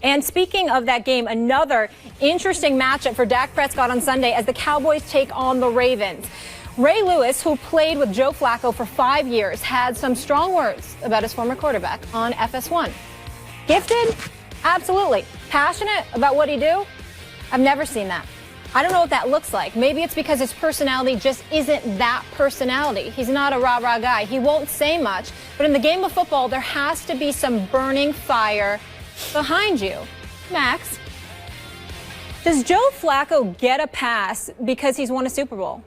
And speaking of that game, another interesting matchup for Dak Prescott on Sunday as the Cowboys take on the Ravens. Ray Lewis, who played with Joe Flacco for 5 years, had some strong words about his former quarterback on FS1. Gifted? Absolutely. Passionate about what he do? I've never seen that. I don't know what that looks like. Maybe it's because his personality just isn't that personality. He's not a rah-rah guy. He won't say much. But in the game of football, there has to be some burning fire behind you. Max, does Joe Flacco get a pass because he's won a Super Bowl?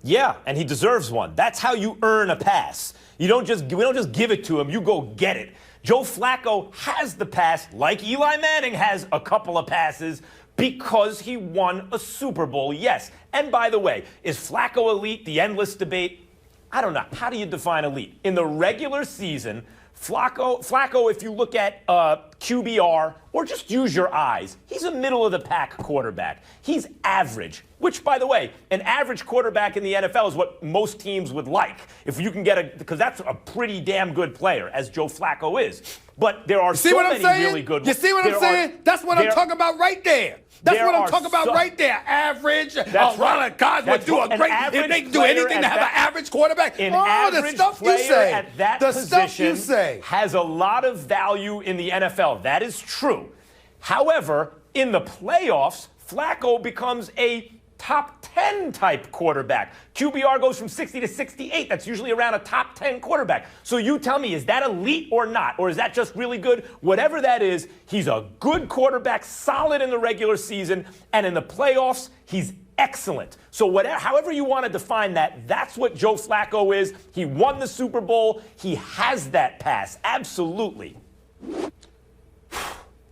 Yeah, and he deserves one. That's how you earn a pass. We don't just give it to him. You go get it. Joe Flacco has the pass, like Eli Manning has a couple of passes, because he won a Super Bowl, yes. And by the way, is Flacco elite? The endless debate. I don't know. How do you define elite? In the regular season, Flacco, if you look at QBR or just use your eyes, he's a middle-of-the-pack quarterback. He's average, which, by the way, an average quarterback in the NFL is what most teams would like. If you can get because that's a pretty damn good player, as Joe Flacco is. But there are so many really good ones. You see what I'm saying? That's what I'm talking about right there. That's what I'm talking about right there. Average. That's right. Guys would do a great. If they can do anything to have an average quarterback. The stuff you say at that position say has a lot of value in the NFL. That is true. However, in the playoffs, Flacco becomes a top 10 type quarterback. QBR goes from 60 to 68. That's usually around a top 10 quarterback. So you tell me, is that elite or not? Or is that just really good? Whatever that is, he's a good quarterback, solid in the regular season, and in the playoffs, he's excellent. So however you want to define that, that's what Joe Flacco is. He won the Super Bowl. He has that pass. Absolutely.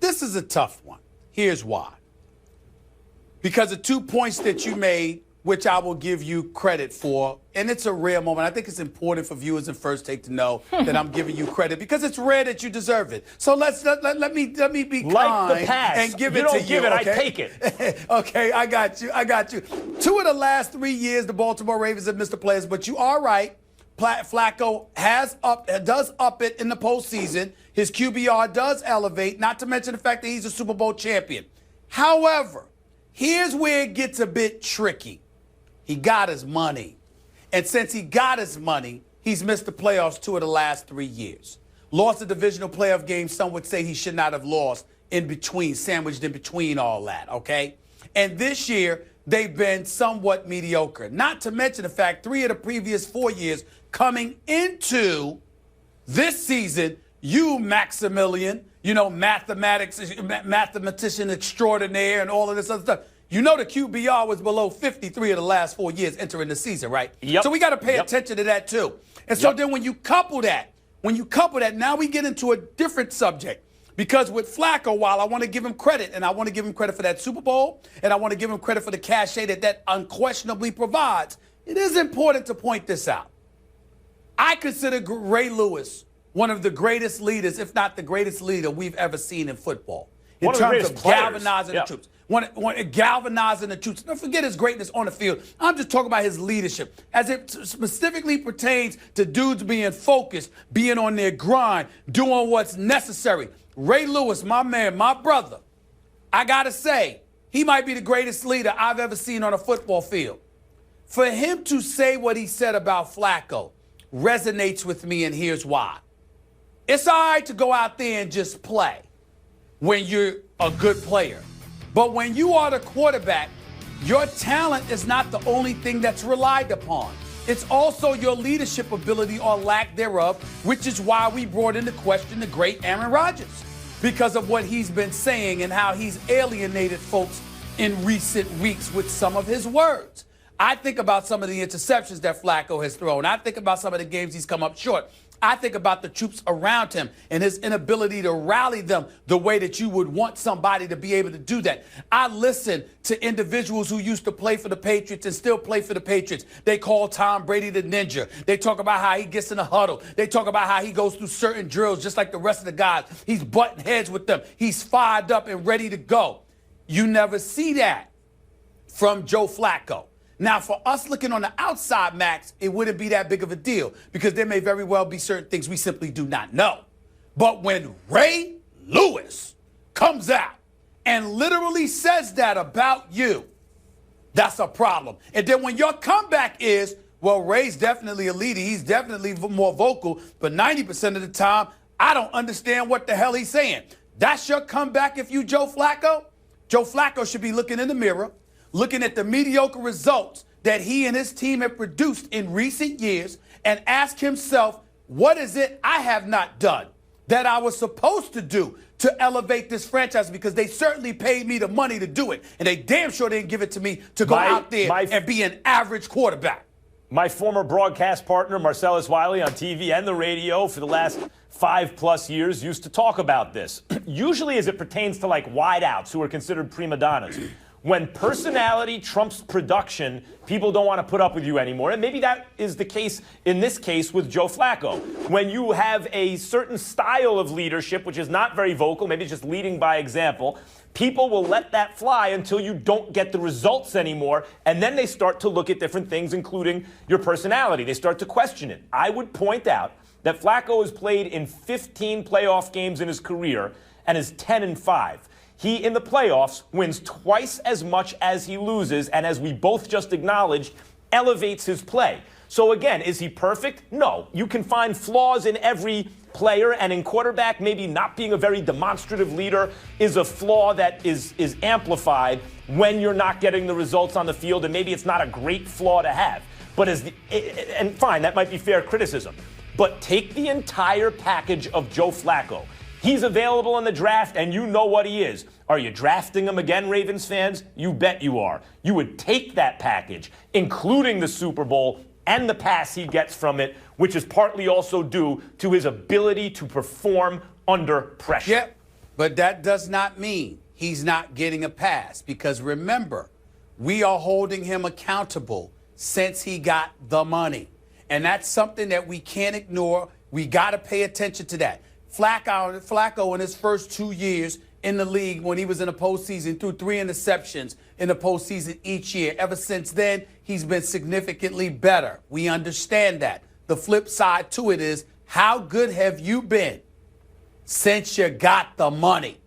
This is a tough one. Here's why. Because the 2 points that you made, which I will give you credit for, and it's a rare moment. I think it's important for viewers in First Take to know that I'm giving you credit because it's rare that you deserve it. So let me be kind and give it to you. You don't give it, okay? I take it. Okay, I got you. 2 of the last 3 years, the Baltimore Ravens have missed the playoffs, but you are right. Flacco does up it in the postseason. His QBR does elevate, not to mention the fact that he's a Super Bowl champion. However, here's where it gets a bit tricky. He got his money. And since he got his money, he's missed the playoffs 2 of the last 3 years. Lost a divisional playoff game, some would say he should not have lost sandwiched in between all that, okay? And this year, they've been somewhat mediocre. Not to mention the fact 3 of the previous 4 years coming into this season, you, Maximilian, mathematician extraordinaire and all of this other stuff. You know the QBR was below 53 of the last 4 years entering the season, right? Yep. So we got to pay attention to that too. And so then when you couple that, now we get into a different subject. Because with Flacco, while I want to give him credit, and I want to give him credit for that Super Bowl, and I want to give him credit for the cachet that unquestionably provides, it is important to point this out. I consider Ray Lewis one of the greatest leaders, if not the greatest leader we've ever seen in football. In terms of galvanizing the troops. Galvanizing the troops. Don't forget his greatness on the field. I'm just talking about his leadership. As it specifically pertains to dudes being focused, being on their grind, doing what's necessary. Ray Lewis, my man, my brother, I got to say, he might be the greatest leader I've ever seen on a football field. For him to say what he said about Flacco resonates with me, and here's why. It's all right to go out there and just play when you're a good player. But when you are the quarterback, your talent is not the only thing that's relied upon. It's also your leadership ability or lack thereof, which is why we brought into question the great Aaron Rodgers, because of what he's been saying and how he's alienated folks in recent weeks with some of his words. I think about some of the interceptions that Flacco has thrown. I think about some of the games he's come up short. I think about the troops around him and his inability to rally them the way that you would want somebody to be able to do that. I listen to individuals who used to play for the Patriots and still play for the Patriots. They call Tom Brady the ninja. They talk about how he gets in a huddle. They talk about how he goes through certain drills just like the rest of the guys. He's butting heads with them. He's fired up and ready to go. You never see that from Joe Flacco. Now, for us looking on the outside, Max, it wouldn't be that big of a deal because there may very well be certain things we simply do not know. But when Ray Lewis comes out and literally says that about you, that's a problem. And then when your comeback is, well, Ray's definitely a leader. He's definitely more vocal. But 90% of the time, I don't understand what the hell he's saying. That's your comeback if you Joe Flacco? Joe Flacco should be looking in the mirror, looking at the mediocre results that he and his team have produced in recent years and ask himself, what is it I have not done that I was supposed to do to elevate this franchise? Because they certainly paid me the money to do it. And they damn sure didn't give it to me to go out there and be an average quarterback. My former broadcast partner, Marcellus Wiley, on TV and the radio for the last 5+ years, used to talk about this. Usually as it pertains to like wideouts who are considered prima donnas. When personality trumps production, people don't want to put up with you anymore. And maybe that is the case in this case with Joe Flacco. When you have a certain style of leadership, which is not very vocal, maybe just leading by example, people will let that fly until you don't get the results anymore. And then they start to look at different things, including your personality. They start to question it. I would point out that Flacco has played in 15 playoff games in his career and is 10-5. He, in the playoffs, wins twice as much as he loses, and as we both just acknowledged, elevates his play. So again, is he perfect? No. You can find flaws in every player, and in quarterback, maybe not being a very demonstrative leader is a flaw that is amplified when you're not getting the results on the field, and maybe it's not a great flaw to have. But and fine, that might be fair criticism. But take the entire package of Joe Flacco. He's available in the draft, and you know what he is. Are you drafting him again, Ravens fans? You bet you are. You would take that package, including the Super Bowl and the pass he gets from it, which is partly also due to his ability to perform under pressure. Yep, but that does not mean he's not getting a pass, because remember, we are holding him accountable since he got the money. And that's something that we can't ignore. We got to pay attention to that. Flacco in his first 2 years in the league, when he was in the postseason, threw 3 interceptions in the postseason each year. Ever since then, he's been significantly better. We understand that. The flip side to it is, how good have you been since you got the money?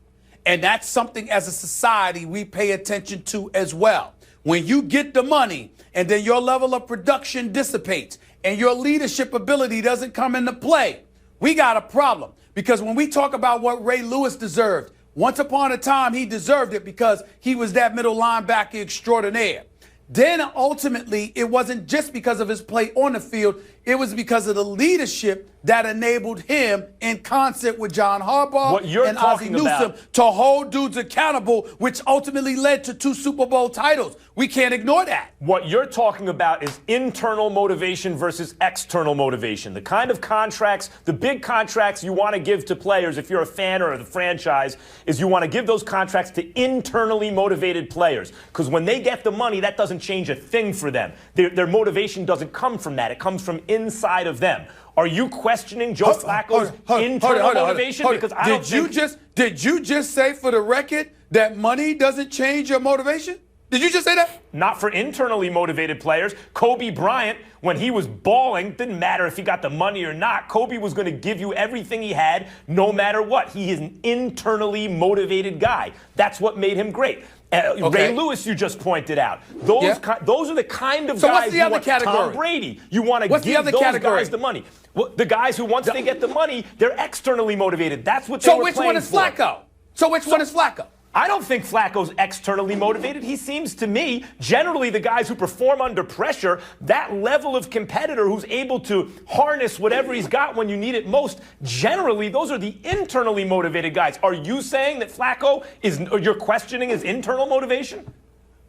And that's something as a society we pay attention to as well. When you get the money and then your level of production dissipates and your leadership ability doesn't come into play, we got a problem. Because when we talk about what Ray Lewis deserved, once upon a time he deserved it because he was that middle linebacker extraordinaire. Then ultimately, it wasn't just because of his play on the field. It was because of the leadership that enabled him, in concert with John Harbaugh and Ozzie Newsome, to hold dudes accountable, which ultimately led to 2 Super Bowl titles. We can't ignore that. What you're talking about is internal motivation versus external motivation. The kind of contracts, the big contracts you want to give to players, if you're a fan or the franchise, is you want to give those contracts to internally motivated players. Because when they get the money, that doesn't change a thing for them. Their motivation doesn't come from that. It comes from inside of them. Are you questioning Joe Flacco's internal motivation? Because I don't think... Did you just say, for the record, that money doesn't change your motivation? Did you just say that? Not for internally motivated players. Kobe Bryant, when he was balling, didn't matter if he got the money or not. Kobe was going to give you everything he had, no matter what. He is an internally motivated guy. That's what made him great. Ray Lewis, you just pointed out. Those are the kind of guys you want. Tom Brady. You want to give those guys the money. Well, the guys who, once they get the money, they're externally motivated. That's what they were playing for. So which one is Flacco? So which one is Flacco? I don't think Flacco's externally motivated. He seems to me, generally the guys who perform under pressure, that level of competitor who's able to harness whatever he's got when you need it most, generally those are the internally motivated guys. Are you saying that Flacco or you're questioning his internal motivation?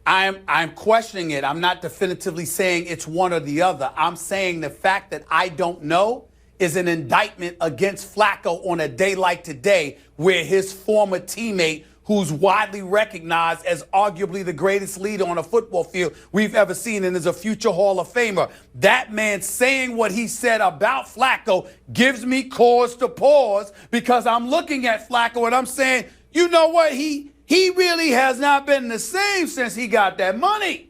I'm questioning it. I'm not definitively saying it's one or the other. I'm saying the fact that I don't know is an indictment against Flacco on a day like today, where his former teammate, who's widely recognized as arguably the greatest leader on a football field we've ever seen and is a future Hall of Famer, that man saying what he said about Flacco gives me cause to pause, because I'm looking at Flacco and I'm saying, you know what, he really has not been the same since he got that money.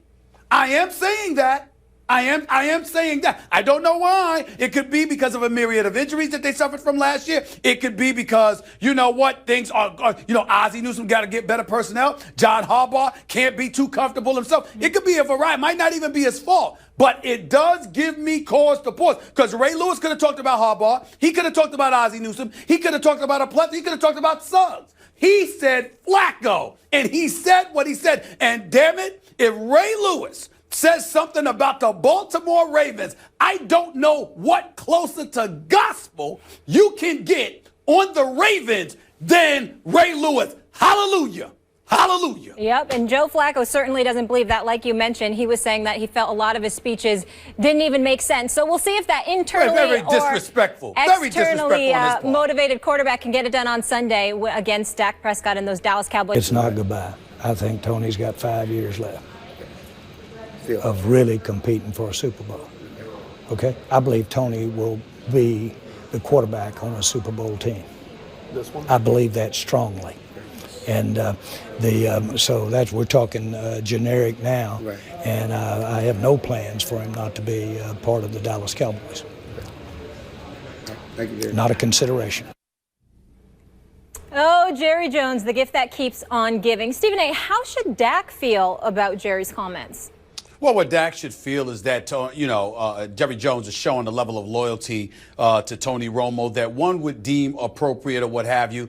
I am saying that. I am saying that. I don't know why. It could be because of a myriad of injuries that they suffered from last year. It could be because, you know what, things are Ozzie Newsome got to get better personnel. John Harbaugh can't be too comfortable himself. It could be a variety. It might not even be his fault. But it does give me cause to pause. Because Ray Lewis could have talked about Harbaugh. He could have talked about Ozzie Newsome. He could have talked about a plethora. He could have talked about Suggs. He said Flacco. And he said what he said. And damn it, if Ray Lewis says something about the Baltimore Ravens, I don't know what closer to gospel you can get on the Ravens than Ray Lewis. Hallelujah. Hallelujah. Yep, and Joe Flacco certainly doesn't believe that. Like you mentioned, he was saying that he felt a lot of his speeches didn't even make sense. So we'll see if that internally very disrespectful. or Very disrespectful externally on his part. motivated quarterback can get it done on Sunday against Dak Prescott and those Dallas Cowboys. It's not goodbye. I think Tony's got 5 years left of really competing for a Super Bowl. Okay? I believe Tony will be the quarterback on a Super Bowl team. This one? I believe that strongly. And so that's, we're talking generic now. Right. And I have no plans for him not to be part of the Dallas Cowboys. Thank you, Jerry. Not a consideration. Oh, Jerry Jones, the gift that keeps on giving. Stephen A., how should Dak feel about Jerry's comments? Well, what Dak should feel is that, Jerry Jones is showing a level of loyalty to Tony Romo that one would deem appropriate or what have you.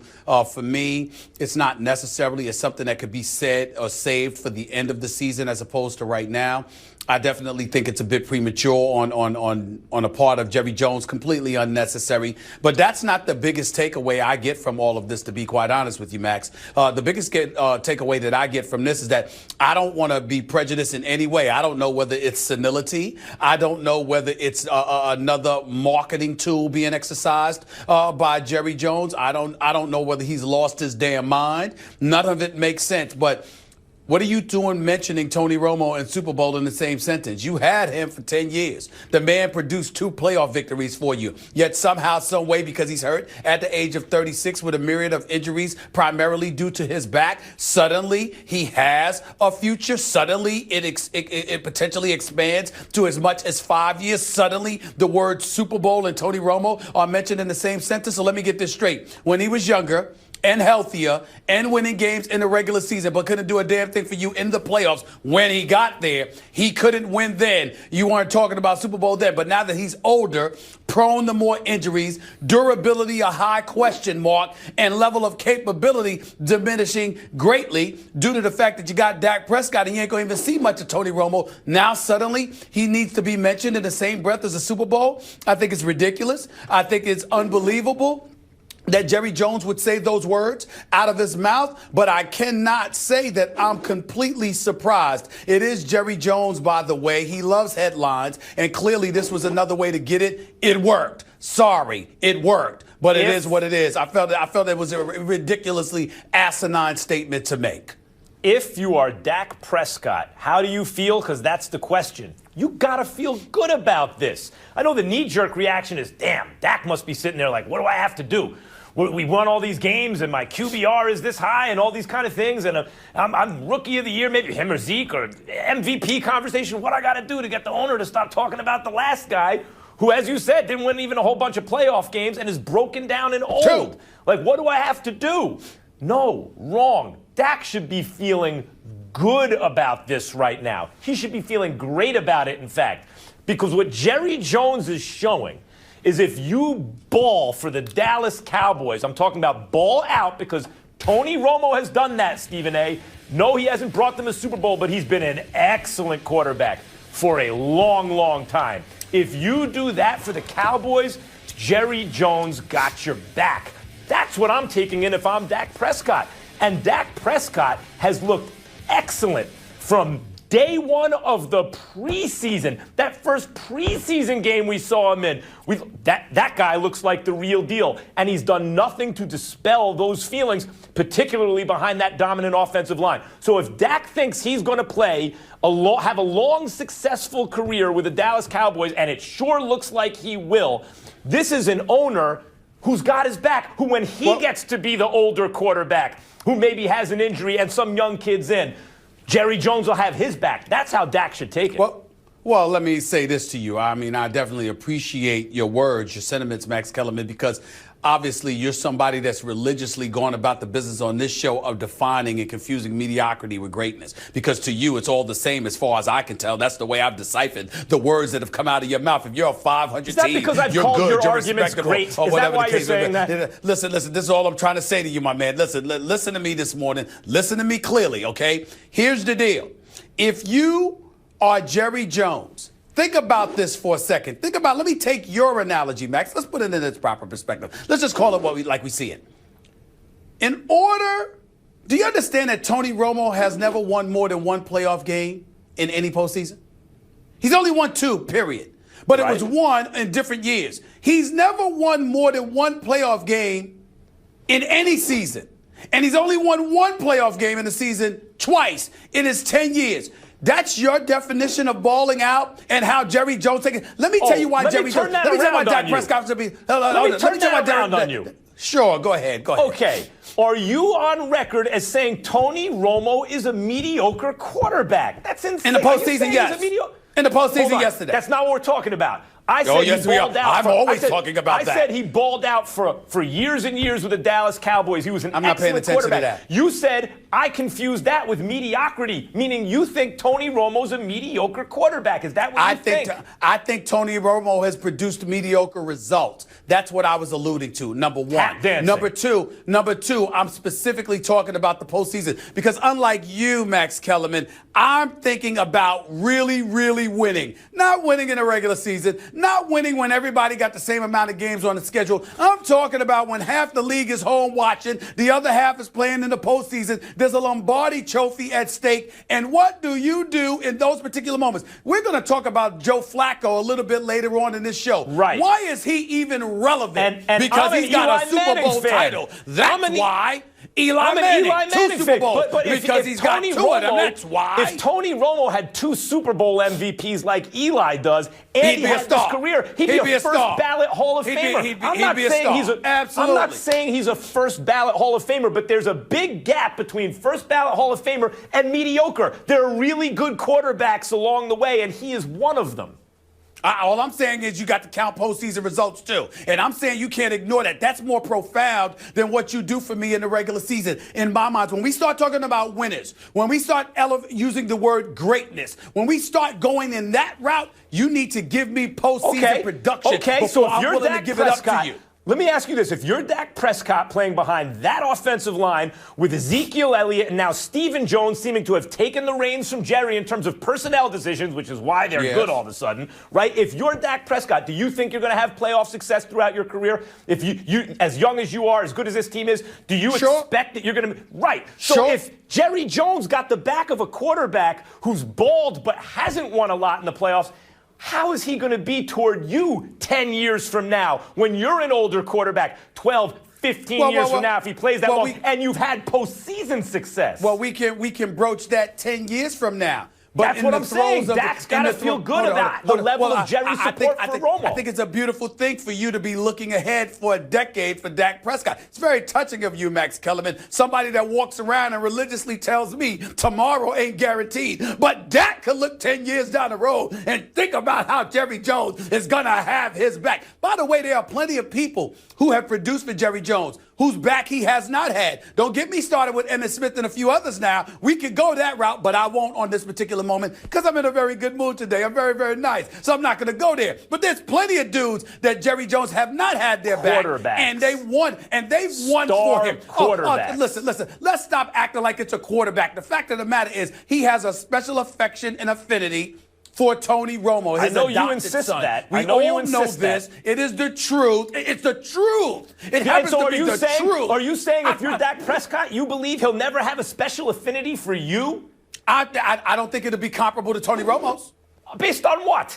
For me, it's not necessarily it's something that could be said or saved for the end of the season as opposed to right now. I definitely think it's a bit premature on a part of Jerry Jones, completely unnecessary. But that's not the biggest takeaway I get from all of this, to be quite honest with you, Max. The biggest takeaway that I get from this is that I don't want to be prejudiced in any way. I don't know whether it's senility. I don't know whether it's another marketing tool being exercised by Jerry Jones. I don't know whether he's lost his damn mind. None of it makes sense. But what are you doing mentioning Tony Romo and Super Bowl in the same sentence? You had him for 10 years. The man produced 2 playoff victories for you. Yet somehow, some way, because he's hurt at the age of 36 with a myriad of injuries, primarily due to his back, suddenly he has a future. Suddenly it potentially expands to as much as 5 years. Suddenly the words Super Bowl and Tony Romo are mentioned in the same sentence. So let me get this straight. When he was younger and healthier and winning games in the regular season, but couldn't do a damn thing for you in the playoffs. When he got there, he couldn't win then. You weren't talking about Super Bowl then. But now that he's older, prone to more injuries, durability a high question mark, and level of capability diminishing greatly due to the fact that you got Dak Prescott and you ain't going to even see much of Tony Romo. Now suddenly he needs to be mentioned in the same breath as a Super Bowl. I think it's ridiculous. I think it's unbelievable that Jerry Jones would say those words out of his mouth, but I cannot say that I'm completely surprised. It is Jerry Jones, by the way. He loves headlines, and clearly this was another way to get it. It worked. Sorry, it worked, but it is what it is. I felt it was a ridiculously asinine statement to make. If you are Dak Prescott, how do you feel? Because that's the question. You got to feel good about this. I know the knee-jerk reaction is, damn, Dak must be sitting there like, what do I have to do? We won all these games, and my QBR is this high, and all these kind of things, and I'm rookie of the year, maybe him or Zeke, or MVP conversation. What I got to do to get the owner to stop talking about the last guy who, as you said, didn't win even a whole bunch of playoff games and is broken down and old. Like, what do I have to do? No, wrong. Dak should be feeling good about this right now. He should be feeling great about it, in fact, because what Jerry Jones is showing is if you ball for the Dallas Cowboys, I'm talking about ball out, because Tony Romo has done that, Stephen A. No, he hasn't brought them a Super Bowl, but he's been an excellent quarterback for a long, long time. If you do that for the Cowboys, Jerry Jones got your back. That's what I'm taking in if I'm Dak Prescott. And Dak Prescott has looked excellent from day one of the preseason. That first preseason game we saw him in, that guy looks like the real deal. And he's done nothing to dispel those feelings, particularly behind that dominant offensive line. So if Dak thinks he's going to play, have a long, successful career with the Dallas Cowboys, and it sure looks like he will, this is an owner who's got his back, who when he gets to be the older quarterback, who maybe has an injury and some young kid's in, Jerry Jones will have his back. That's how Dak should take it. Well, let me say this to you. I mean, I definitely appreciate your words, your sentiments, Max Kellerman, because obviously you're somebody that's religiously gone about the business on this show of defining and confusing mediocrity with greatness. Because to you, it's all the same as far as I can tell. That's the way I've deciphered the words that have come out of your mouth. If you're a 500 is that team, because I've you're called good, your you're arguments great? Is that why you're saying that? Listen, this is all I'm trying to say to you, my man. Listen to me this morning. Listen to me clearly, okay? Here's the deal. If you are Jerry Jones, think about this for a second. Let me take your analogy, Max. Let's put it in its proper perspective. Let's just call it like we see it. Do you understand that Tony Romo has never won more than one playoff game in any postseason? He's only won 2, period. But it was one in different years. He's never won more than one playoff game in any season. And he's only won one playoff game in the season twice in his 10 years. That's your definition of balling out and how Jerry Jones taking. Let me tell you why Jerry Jones. Let me tell you why Dak Prescott should be. Let me turn that around on you. Sure, go ahead. Okay. Are you on record as saying Tony Romo is a mediocre quarterback? That's insane. In the postseason, yes. In the postseason yesterday. That's not what we're talking about. I said yes, he balled out. I'm always talking about that. I said he balled out for years and years with the Dallas Cowboys. He was an excellent quarterback. You said I confused that with mediocrity, meaning you think Tony Romo's a mediocre quarterback. Is that what you think? I think Tony Romo has produced mediocre results. That's what I was alluding to, number one. Number two, I'm specifically talking about the postseason because unlike you, Max Kellerman, I'm thinking about really, really winning. Not winning in the regular season, not winning when everybody got the same amount of games on the schedule. I'm talking about when half the league is home watching, the other half is playing in the postseason. There's a Lombardi trophy at stake. And what do you do in those particular moments? We're going to talk about Joe Flacco a little bit later on in this show. Right. Why is he even relevant? And because he's got a Super Bowl title. That's why. Eli Manning, 2 Super Bowls. But because he's got 2 of them, that's why. If Tony Romo had 2 Super Bowl MVPs like Eli does, and he had this career, he'd be a first ballot Hall of Famer. I'm not saying he's a first ballot Hall of Famer, but there's a big gap between first ballot Hall of Famer and mediocre. There are really good quarterbacks along the way, and he is one of them. All I'm saying is you got to count postseason results, too. And I'm saying you can't ignore that. That's more profound than what you do for me in the regular season. In my mind, when we start talking about winners, when we start using the word greatness, when we start going in that route, you need to give me postseason production before I'm willing to give it up to you. Let me ask you this. If you're Dak Prescott playing behind that offensive line with Ezekiel Elliott and now Stephen Jones seeming to have taken the reins from Jerry in terms of personnel decisions, which is why they're good all of a sudden, right? If you're Dak Prescott, do you think you're going to have playoff success throughout your career? If you as young as you are, as good as this team is, do you expect that you're going to be right? So if Jerry Jones got the back of a quarterback who's bald but hasn't won a lot in the playoffs, how is he going to be toward you 10 years from now when you're an older quarterback, 12, 15 years from now if he plays that long, and you've had postseason success? Well, we can broach that 10 years from now. But that's what I'm saying. Dak's got to feel good about the level of Jerry's support for Romo. I think it's a beautiful thing for you to be looking ahead for a decade for Dak Prescott. It's very touching of you, Max Kellerman, somebody that walks around and religiously tells me tomorrow ain't guaranteed. But Dak could look 10 years down the road and think about how Jerry Jones is going to have his back. By the way, there are plenty of people who have produced for Jerry Jones whose back he has not had. Don't get me started with Emmitt Smith and a few others now. We could go that route, but I won't on this particular moment because I'm in a very good mood today. I'm very, very nice. So I'm not going to go there. But there's plenty of dudes that Jerry Jones have not had their back. And they've won for him. Listen. Let's stop acting like it's a quarterback. The fact of the matter is he has a special affection and affinity for Tony Romo, his adopted you insist son. That. We all know this. It is the truth. It's the truth. It happens to be the truth. Are you saying if you're Dak Prescott, you believe he'll never have a special affinity for you? I don't think it'll be comparable to Tony Romo's. Based on what?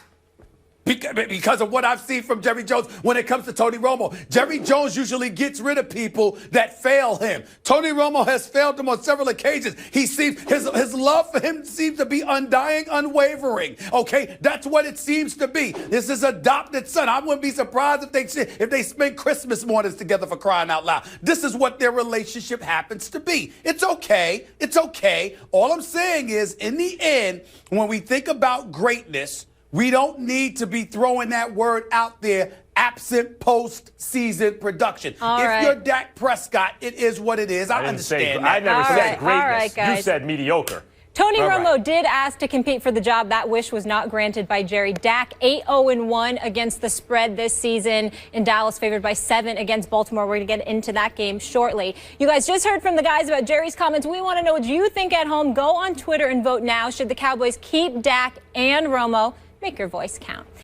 Because of what I've seen from Jerry Jones when it comes to Tony Romo. Jerry Jones usually gets rid of people that fail him. Tony Romo has failed him on several occasions. His love for him seems to be undying, unwavering. Okay, that's what it seems to be. This is adopted son. I wouldn't be surprised if they spend Christmas mornings together, for crying out loud. This is what their relationship happens to be. It's okay. It's okay. All I'm saying is, in the end, when we think about greatness, We don't need to be throwing that word out there, absent postseason production. All if right. you're Dak Prescott, it is what it is. I didn't say, understand I that. never All said right, greatness. all right, guys. You said mediocre. Tony All Romo right. did ask to compete for the job. That wish was not granted by Jerry. Dak 8-0-1 against the spread this season in Dallas, favored by 7 against Baltimore. We're going to get into that game shortly. You guys just heard from the guys about Jerry's comments. We want to know what you think at home. Go on Twitter and vote now. Should the Cowboys keep Dak and Romo? Make your voice count.